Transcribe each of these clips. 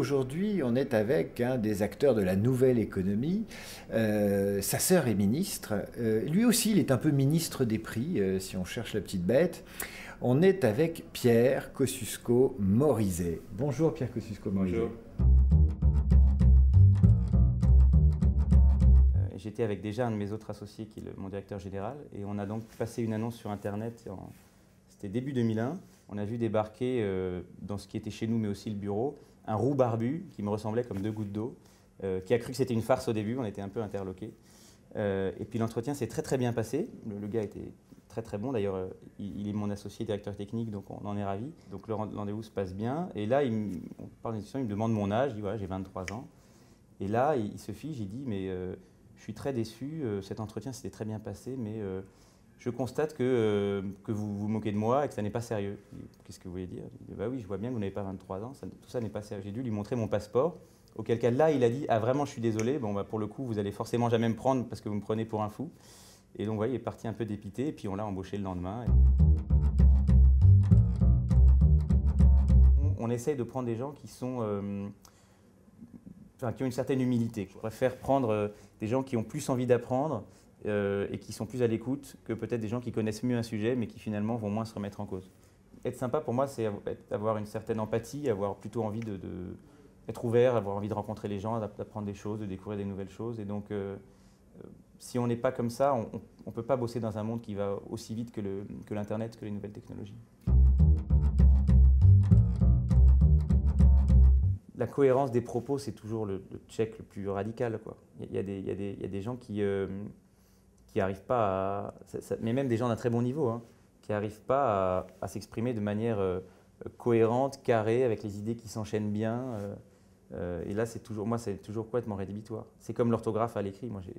aujourd'hui, on est avec un des acteurs de la nouvelle économie. Sa sœur est ministre. Lui aussi, il est un peu ministre des prix, si on cherche la petite bête. On est avec Pierre Kosciusko-Morizet. Bonjour Pierre Kosciusko-Morizet. Bonjour. J'étais avec déjà un de mes autres associés qui est mon directeur général et on a donc passé une annonce sur internet, c'était début 2001. On a vu débarquer dans ce qui était chez nous mais aussi le bureau, un roux barbu qui me ressemblait comme deux gouttes d'eau, qui a cru que c'était une farce au début, on était un peu interloqués. Et puis l'entretien s'est très très bien passé, le gars était très très bon, d'ailleurs il est mon associé directeur technique donc on en est ravis. Donc le rendez-vous se passe bien et là on parle d'une discussion, il me demande mon âge, je dis voilà j'ai 23 ans. Et là il se fige, il dit mais je suis très déçu, cet entretien s'était très bien passé mais je constate que vous vous moquez de moi et que ça n'est pas sérieux. Qu'est-ce que vous voulez dire? Il dit, bah oui, je vois bien que vous n'avez pas 23 ans, tout ça n'est pas sérieux. J'ai dû lui montrer mon passeport, auquel cas là, il a dit, ah vraiment, je suis désolé, bon, bah, pour le coup, vous allez forcément jamais me prendre parce que vous me prenez pour un fou. Et donc, voilà, il est parti un peu dépité et puis on l'a embauché le lendemain. On essaye de prendre des gens qui sont... qui ont une certaine humilité. Je préfère prendre des gens qui ont plus envie d'apprendre et qui sont plus à l'écoute que peut-être des gens qui connaissent mieux un sujet mais qui finalement vont moins se remettre en cause. Être sympa pour moi, c'est avoir une certaine empathie, avoir plutôt envie d'être ouvert, avoir envie de rencontrer les gens, d'apprendre des choses, de découvrir des nouvelles choses. Et donc, si on n'est pas comme ça, on ne peut pas bosser dans un monde qui va aussi vite que l'Internet, que les nouvelles technologies. La cohérence des propos, c'est toujours le check le plus radical, quoi. Il y a des gens qui n'arrivent pas à... mais même des gens d'un très bon niveau, hein, qui n'arrivent pas à s'exprimer de manière cohérente, carrée, avec les idées qui s'enchaînent bien. Et là, c'est toujours complètement rédhibitoire. C'est comme l'orthographe à l'écrit. Moi, j'ai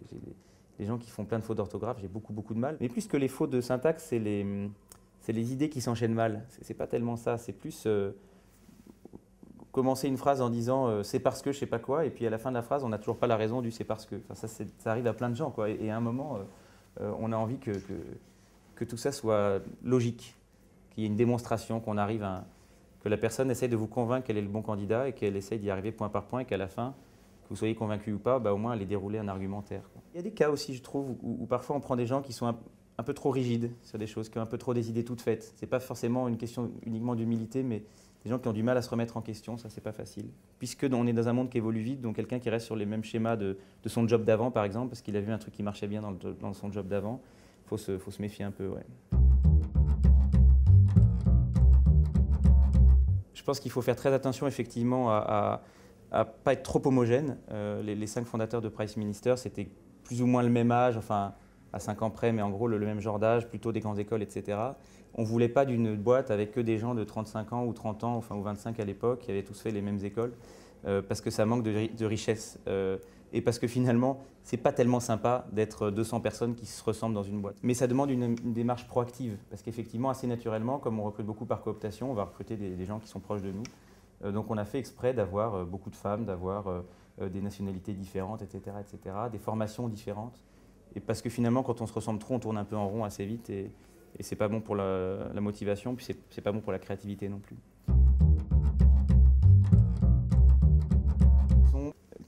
des gens qui font plein de fautes d'orthographe, j'ai beaucoup de mal. Mais plus que les fautes de syntaxe, c'est les idées qui s'enchaînent mal. C'est pas tellement ça, c'est plus... commencer une phrase en disant c'est parce que je sais pas quoi, et puis à la fin de la phrase, on n'a toujours pas la raison du c'est parce que. Enfin, ça arrive à plein de gens, quoi. Et à un moment, on a envie que tout ça soit logique, qu'il y ait une démonstration, que la personne essaye de vous convaincre qu'elle est le bon candidat et qu'elle essaye d'y arriver point par point et qu'à la fin, que vous soyez convaincu ou pas, bah, au moins elle ait déroulé un argumentaire, quoi. Il y a des cas aussi, je trouve, où parfois on prend des gens qui sont un peu trop rigides sur des choses, qui ont un peu trop des idées toutes faites. C'est pas forcément une question uniquement d'humilité, mais des gens qui ont du mal à se remettre en question, ça c'est pas facile. Puisque on est dans un monde qui évolue vite, donc quelqu'un qui reste sur les mêmes schémas de son job d'avant par exemple, parce qu'il a vu un truc qui marchait bien dans son job d'avant, faut se méfier un peu, ouais. Je pense qu'il faut faire très attention effectivement à pas être trop homogène. Les 5 fondateurs de Price Minister, c'était plus ou moins le même âge, enfin à 5 ans près, mais en gros le même genre d'âge, plutôt des grandes écoles, etc. On ne voulait pas d'une boîte avec que des gens de 35 ans ou 30 ans, enfin, ou 25 à l'époque, qui avaient tous fait les mêmes écoles, parce que ça manque de richesse. Et parce que finalement, ce n'est pas tellement sympa d'être 200 personnes qui se ressemblent dans une boîte. Mais ça demande une démarche proactive, parce qu'effectivement, assez naturellement, comme on recrute beaucoup par cooptation, on va recruter des gens qui sont proches de nous. Donc on a fait exprès d'avoir beaucoup de femmes, d'avoir des nationalités différentes, etc., des formations différentes. Et parce que finalement, quand on se ressemble trop, on tourne un peu en rond assez vite et c'est pas bon pour la motivation, puis c'est pas bon pour la créativité non plus.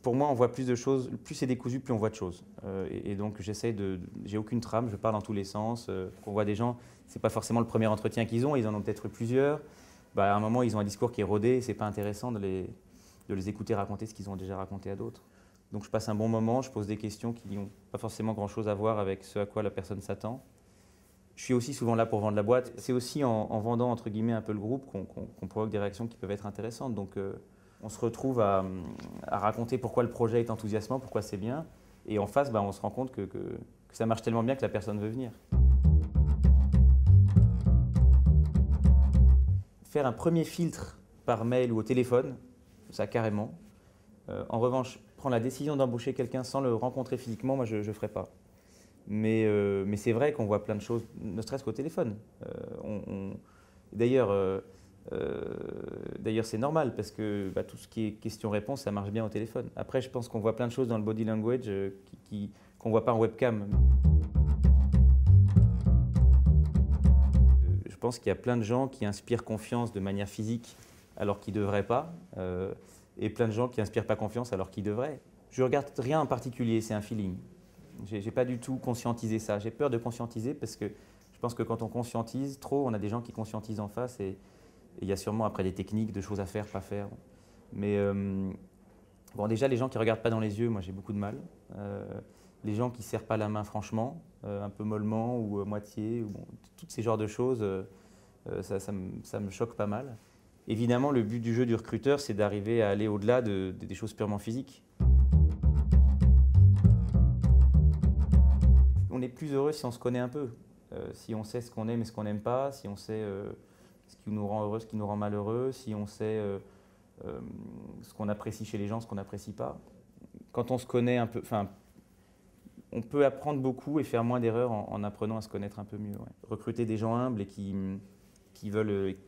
Pour moi, on voit plus de choses, plus c'est décousu, plus on voit de choses. Et donc j'ai aucune trame, je parle dans tous les sens. On voit des gens, c'est pas forcément le premier entretien qu'ils ont, ils en ont peut-être eu plusieurs. Bah, à un moment, ils ont un discours qui est rodé, et c'est pas intéressant de les écouter raconter ce qu'ils ont déjà raconté à d'autres. Donc je passe un bon moment, je pose des questions qui n'ont pas forcément grand-chose à voir avec ce à quoi la personne s'attend. Je suis aussi souvent là pour vendre la boîte. C'est aussi en vendant entre guillemets un peu le groupe qu'on provoque des réactions qui peuvent être intéressantes. Donc on se retrouve à raconter pourquoi le projet est enthousiasmant, pourquoi c'est bien. Et en face, bah, on se rend compte que ça marche tellement bien que la personne veut venir. Faire un premier filtre par mail ou au téléphone, ça carrément. En revanche, prendre la décision d'embaucher quelqu'un sans le rencontrer physiquement, moi je ne ferai pas. Mais c'est vrai qu'on voit plein de choses, ne serait-ce qu'au téléphone. D'ailleurs, c'est normal parce que bah, tout ce qui est question-réponse, ça marche bien au téléphone. Après, je pense qu'on voit plein de choses dans le body language qu'on ne voit pas en webcam. Je pense qu'il y a plein de gens qui inspirent confiance de manière physique alors qu'ils ne devraient pas. et plein de gens qui n'inspirent pas confiance alors qu'ils devraient. Je ne regarde rien en particulier, c'est un feeling. Je n'ai pas du tout conscientisé ça. J'ai peur de conscientiser parce que je pense que quand on conscientise trop, on a des gens qui conscientisent en face et il y a sûrement après des techniques, de choses à faire, pas faire. Mais bon, déjà, les gens qui ne regardent pas dans les yeux, moi j'ai beaucoup de mal. Les gens qui ne serrent pas la main franchement, un peu mollement ou moitié, ou bon, tous ces genres de choses, ça me choque pas mal. Évidemment, le but du jeu du recruteur, c'est d'arriver à aller au-delà des choses purement physiques. On est plus heureux si on se connaît un peu, si on sait ce qu'on aime et ce qu'on n'aime pas, si on sait ce qui nous rend heureux, ce qui nous rend malheureux, si on sait ce qu'on apprécie chez les gens, ce qu'on n'apprécie pas. Quand on se connaît un peu, enfin, on peut apprendre beaucoup et faire moins d'erreurs en apprenant à se connaître un peu mieux. Ouais. Recruter des gens humbles et qui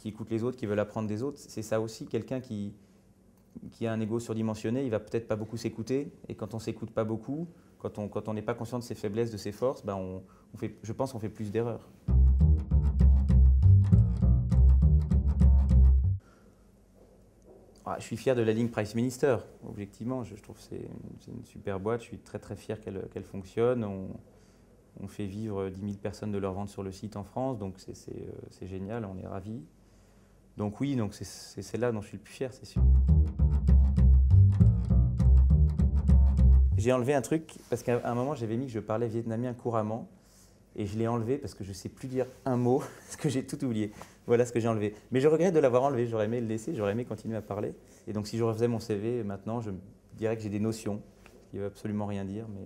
écoutent les autres, qui veulent apprendre des autres, c'est ça aussi. Quelqu'un qui a un ego surdimensionné, il va peut-être pas beaucoup s'écouter. Et quand on s'écoute pas beaucoup, quand on n'est pas conscient de ses faiblesses, de ses forces, ben je pense qu'on fait plus d'erreurs. Je suis fier de la ligne Price Minister, objectivement. Je trouve que c'est une super boîte. Je suis très très fier qu'elle fonctionne. On fait vivre 10 000 personnes de leur vente sur le site en France, donc c'est génial, on est ravis. Donc oui, donc c'est celle-là dont je suis le plus fier, c'est sûr. J'ai enlevé un truc, parce qu'à un moment j'avais mis que je parlais vietnamien couramment, et je l'ai enlevé parce que je ne sais plus dire un mot, parce que j'ai tout oublié. Voilà ce que j'ai enlevé. Mais je regrette de l'avoir enlevé, j'aurais aimé le laisser, j'aurais aimé continuer à parler. Et donc si je refaisais mon CV maintenant, je dirais que j'ai des notions, ce qui ne veut absolument rien dire. Mais...